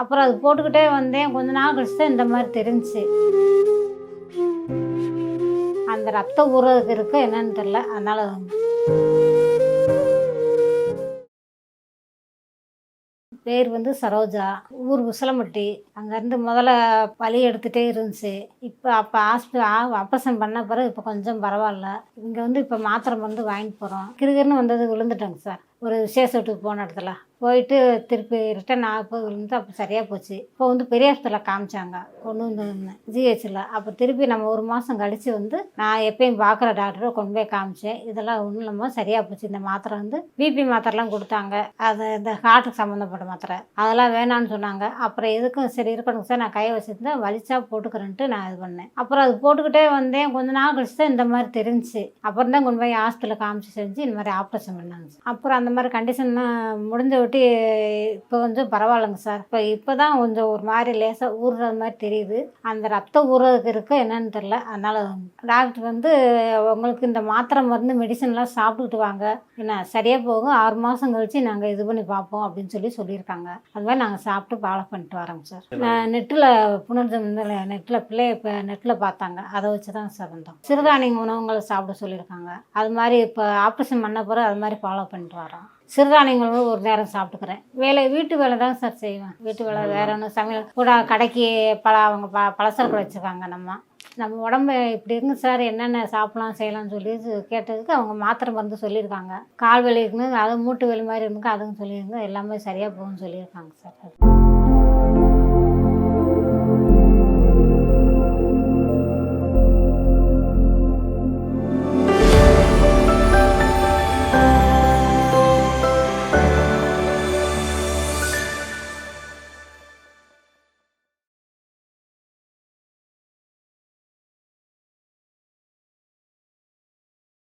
அப்புறம் அது போட்டுக்கிட்டே வந்தேன். கொஞ்ச நாள் கழிச்சு தான் இந்த மாதிரி தெரிஞ்சுச்சு. அந்த ரத்தம் ஊறுறதுக்கு இருக்கு என்னன்னு தெரியல. அதனால பேர் வந்து சரோஜா. ஊர் உசிலம்பட்டி. அங்கேருந்து முதல்ல வலி எடுத்துகிட்டே இருந்துச்சு. அப்போ ஆப்ரேஷன் பண்ண பிறகு இப்போ கொஞ்சம் பரவாயில்ல. இங்கே வந்து இப்போ மாத்திரை மருந்து வாங்கிட்டு போகிறோம். கிறுகிறுன்னு வந்தது விழுந்துட்டேங்க சார். ஒரு விசேஷ வீட்டுக்கு போன இடத்துல போயிட்டு திருப்பி ரிட்டன் ஆகும்போது விழுந்து அப்போ சரியாக போச்சு. இப்போ வந்து பெரிய ஹாஸ்பிட்டலில் காமிச்சாங்க கொண்டு வந்து ஜிஹெச்சில். அப்போ திருப்பி நம்ம ஒரு மாதம் கழித்து வந்து நான் எப்பயும் பார்க்குற டாக்டரை கொண்டு போய் காமிச்சேன். இதெல்லாம் ஒன்றும் இல்லாமல் சரியாக போச்சு. இந்த மாத்திரை வந்து பிபி மாத்திரைலாம் கொடுத்தாங்க. அது இந்த ஹார்ட்டுக்கு சம்மந்தப்பட்ட மாத்திரை அதெல்லாம் வேணான்னு சொன்னாங்க. அப்புறம் எதுக்கும் சரி இருக்கணும் சார், நான் கையை வச்சுருந்தேன், வலிச்சா போட்டுக்கிறேன்ட்டு நான் இது பண்ணேன். அப்புறம் அது போட்டுக்கிட்டே வந்தேன். கொஞ்ச நாள் கழிச்சு தான் இந்த மாதிரி தெரிஞ்சுச்சு. அப்புறம் தான் கொண்டு போய் ஹாஸ்பிட்டலில் காமிச்சு செஞ்சு இந்த மாதிரி ஆப்ரேஷன் பண்ணாங்க. அப்புறம் அந்த மாதிரி கண்டிஷன்லாம் முடிஞ்ச விட்டு இப்போ கொஞ்சம் பரவாயில்லைங்க சார். இப்போ தான் கொஞ்சம் ஒரு மாதிரி லேசாக ஊறுறது மாதிரி தெரியுது. அந்த ரத்தம் ஊறுறதுக்கு இருக்கு என்னன்னு தெரில. அதனால் டாக்டர் வந்து உங்களுக்கு இந்த மாத்திரை மருந்து மெடிசன்லாம் சாப்பிட்டுக்கிட்டு வாங்க, என்ன சரியாக போகும், 6 மாதம் கழிச்சு நாங்கள் இது பண்ணி பார்ப்போம் அப்படின்னு சொல்லியிருக்காங்க. அது மாதிரி நாங்கள் சாப்பிட்டு ஃபாலோ பண்ணிட்டு வரோங்க சார். நான் நெட்டில் புனர்ஜென்மத்தில் நெட்டில் பார்த்தாங்க. அதை வச்சு தான் சார் வந்தோம். சிறுதானிய உணவுங்களை சாப்பிட சொல்லியிருக்காங்க. அது மாதிரி இப்போ ஆப்ரேஷன் பண்ண பிறகு அது மாதிரி ஃபாலோ பண்ணிட்டு வரோம். சிறுதானியங்களும் ஒரு நேரம் சாப்பிட்டுக்கிறேன். வீட்டு வேலை தான் சார் செய்வேன். வீட்டு வேலை வேற ஒன்றும் சமையல் கூட கடைக்கு அவங்க பலசரக்கு வச்சுருக்காங்க. நம்ம உடம்பு இப்படி இருந்து சார் என்னென்ன சாப்பிட்லாம் செய்யலாம்னு சொல்லி கேட்டதுக்கு அவங்க மாத்திரை மருந்து சொல்லியிருக்காங்க. கால் வலி இருக்குன்னு, அது மூட்டு வலி மாதிரி இருக்கு அதுவும் சொல்லியிருந்தோம். எல்லாமே சரியாக போகும்னு சொல்லியிருக்காங்க சார்.